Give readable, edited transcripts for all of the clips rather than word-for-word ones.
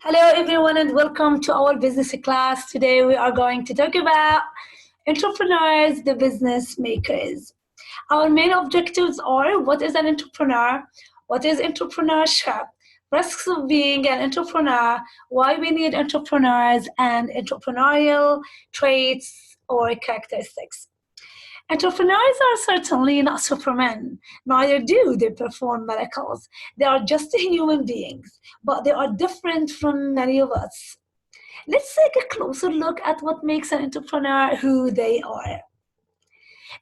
Hello, everyone, and welcome to our business class. Today, we are going to talk about entrepreneurs, the business makers. Our main objectives are: what is an entrepreneur? What is entrepreneurship? Risks of being an entrepreneur, why we need entrepreneurs, and entrepreneurial traits or characteristics. Entrepreneurs are certainly not supermen, neither do they perform miracles. They are just human beings, but they are different from many of us. Let's take a closer look at what makes an entrepreneur who they are.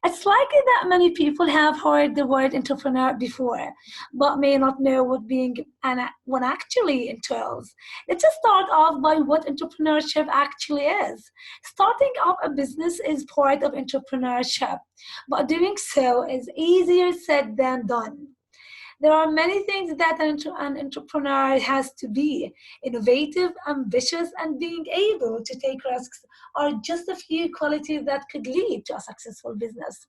It's likely that many people have heard the word entrepreneur before, but may not know what being one actually entails. Let's just start off by what entrepreneurship actually is. Starting up a business is part of entrepreneurship, but doing so is easier said than done. There are many things that an entrepreneur has to be. Innovative, ambitious, and being able to take risks are just a few qualities that could lead to a successful business.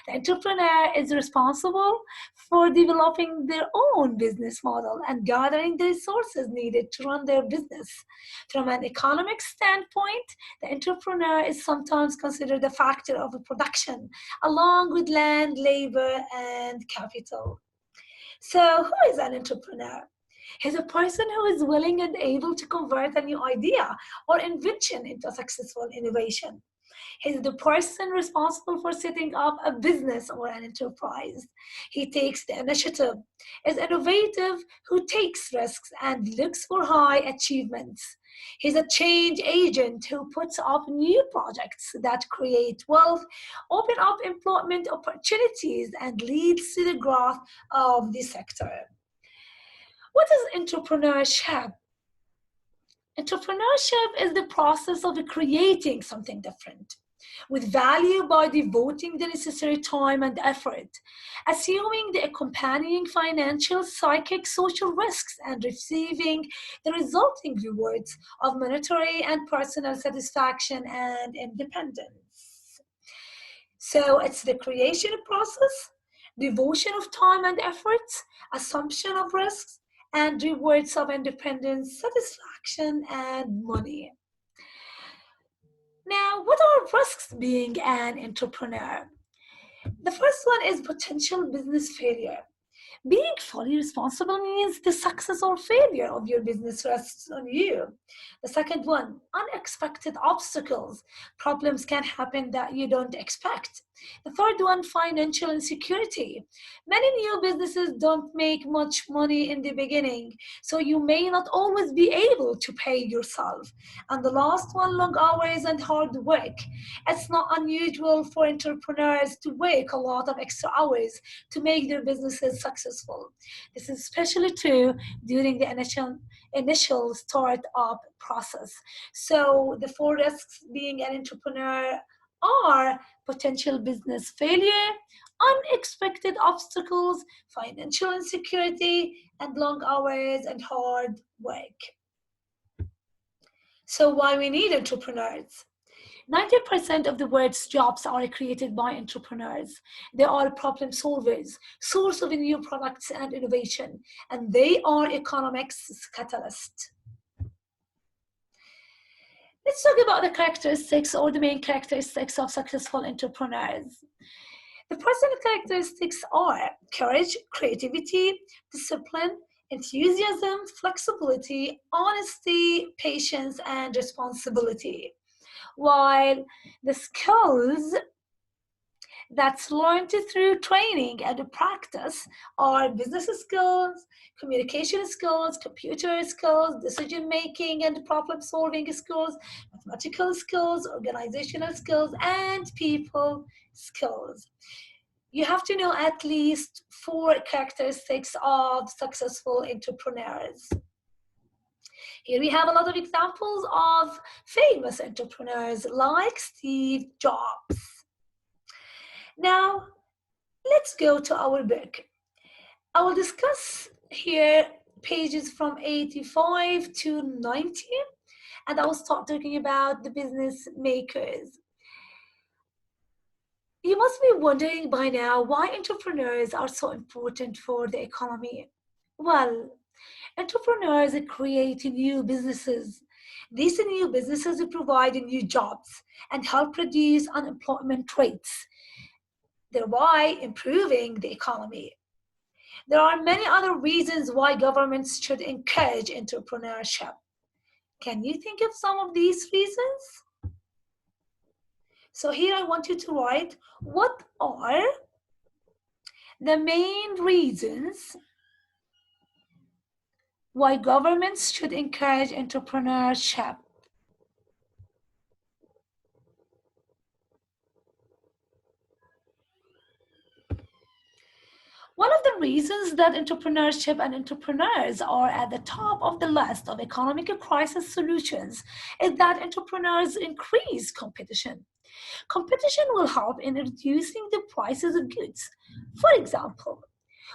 The entrepreneur is responsible for developing their own business model and gathering the resources needed to run their business. From an economic standpoint, the entrepreneur is sometimes considered a factor of production, along with land, labor, and capital. So, who is an entrepreneur? He's a person who is willing and able to convert a new idea or invention into a successful innovation. He's the person responsible for setting up a business or an enterprise. He takes the initiative, is innovative, who takes risks and looks for high achievements. He's a change agent who puts up new projects that create wealth, open up employment opportunities, and leads to the growth of the sector. What is entrepreneurship? Entrepreneurship is the process of creating something different with value by devoting the necessary time and effort, assuming the accompanying financial, psychic, social risks, and receiving the resulting rewards of monetary and personal satisfaction and independence. So it's the creation process, devotion of time and effort, assumption of risks, and rewards of independence, satisfaction, and money. Now, what are risks being an entrepreneur? The first one is potential business failure. Being fully responsible means the success or failure of your business rests on you. The second one, unexpected obstacles. Problems can happen that you don't expect. The third one, financial insecurity. Many new businesses don't make much money in the beginning, so you may not always be able to pay yourself. And the last one, long hours and hard work. It's not unusual for entrepreneurs to work a lot of extra hours to make their businesses successful. This is especially true during the initial startup process. So the four risks being an entrepreneur are potential business failure, unexpected obstacles, financial insecurity, and long hours and hard work. So why we need entrepreneurs? 90% of the world's jobs are created by entrepreneurs. They are problem solvers, source of new products and innovation, and they are economics catalysts. Let's talk about the characteristics or the main characteristics of successful entrepreneurs. The personal characteristics are courage, creativity, discipline, enthusiasm, flexibility, honesty, patience, and responsibility. While the skills that's learned through training and practice are business skills, communication skills, computer skills, decision making and problem solving skills, mathematical skills, organizational skills, and people skills. You have to know at least four characteristics of successful entrepreneurs. Here we have a lot of examples of famous entrepreneurs like Steve Jobs. Now, let's go to our book. I will discuss here pages from 85 to 90, and I will start talking about the business makers. You must be wondering by now why entrepreneurs are so important for the economy. Well, Entrepreneurs create new businesses. These new businesses provide new jobs and help reduce unemployment rates, thereby improving the economy. There are many other reasons why governments should encourage entrepreneurship. Can you think of some of these reasons? So here I want you to write, what are the main reasons why governments should encourage entrepreneurship? One of the reasons that entrepreneurship and entrepreneurs are at the top of the list of economic crisis solutions is that entrepreneurs increase competition. Competition will help in reducing the prices of goods. For example,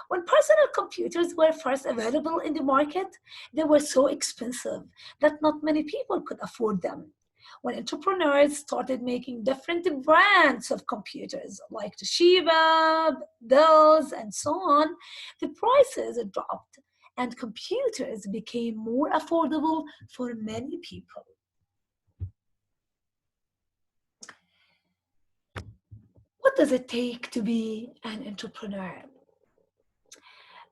when personal computers were first available in the market, they were so expensive that not many people could afford them. When entrepreneurs started making different brands of computers like Toshiba, Dell's, and so on, the prices dropped and computers became more affordable for many people. What does it take to be an entrepreneur?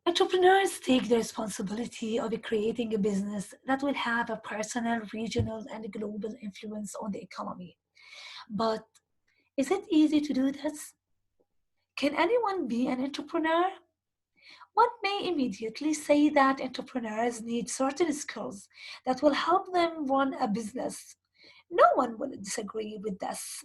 Entrepreneurs take the responsibility of creating a business that will have a personal, regional, and global influence on the economy. But is it easy to do this? Can anyone be an entrepreneur? One may immediately say that entrepreneurs need certain skills that will help them run a business. No one will disagree with this.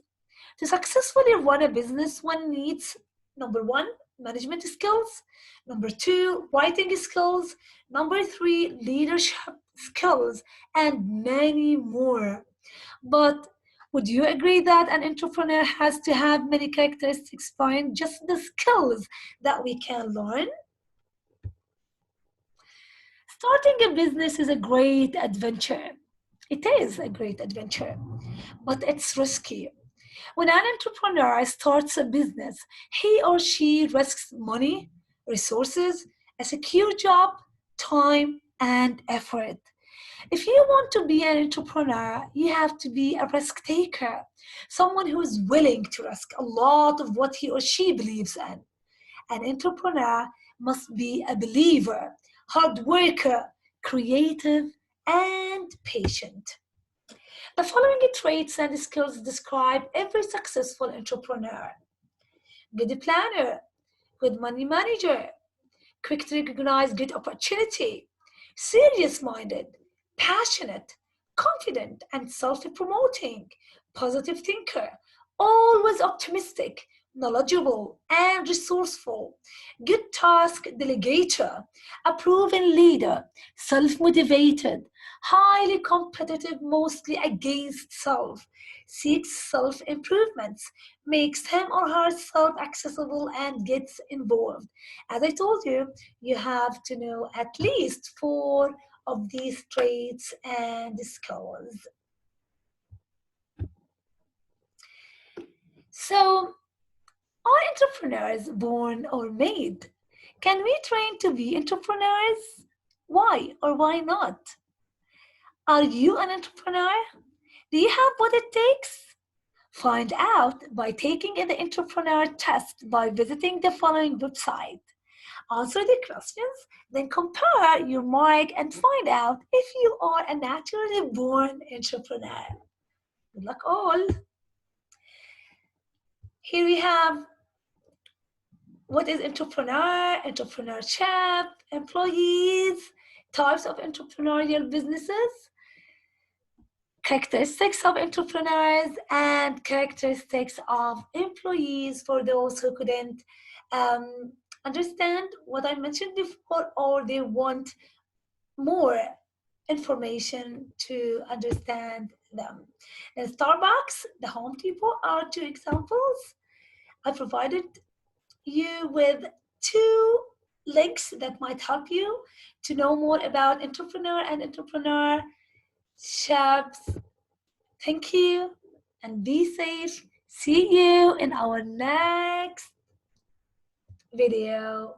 To successfully run a business, one needs number one, management skills, number two, writing skills, number three, leadership skills, and many more. But would you agree that an entrepreneur has to have many characteristics behind just the skills that we can learn? Starting a business is a great adventure. It is a great adventure, but it's risky. When an entrepreneur starts a business, he or she risks money, resources, a secure job, time, and effort. If you want to be an entrepreneur, you have to be a risk taker, someone who is willing to risk a lot of what he or she believes in. An entrepreneur must be a believer, hard worker, creative, and patient. The following traits and skills describe every successful entrepreneur: good planner, good money manager, quick to recognize good opportunity, serious minded, passionate, confident, and self promoting, positive thinker, always optimistic, knowledgeable, and resourceful, good task delegator, a proven leader, self motivated, highly competitive, mostly against self, seeks self improvements, makes him or herself accessible, and gets involved. As I told you, you have to know at least four of these traits and skills. So, are entrepreneurs born or made? Can we train to be entrepreneurs? Why or why not? Are you an entrepreneur? Do you have what it takes? Find out by taking the entrepreneur test by visiting the following website. Answer the questions, then compare your mark and find out if you are a naturally born entrepreneur. Good luck all. Here we have what is entrepreneur, entrepreneurship, employees, types of entrepreneurial businesses, characteristics of entrepreneurs, and characteristics of employees for those who couldn't um, understand what I mentioned before or they want more information to understand them. And Starbucks, the Home Depot are two examples. I provided you with two links that might help you to know more about entrepreneur and entrepreneurships. Thank you and be safe. See you in our next video.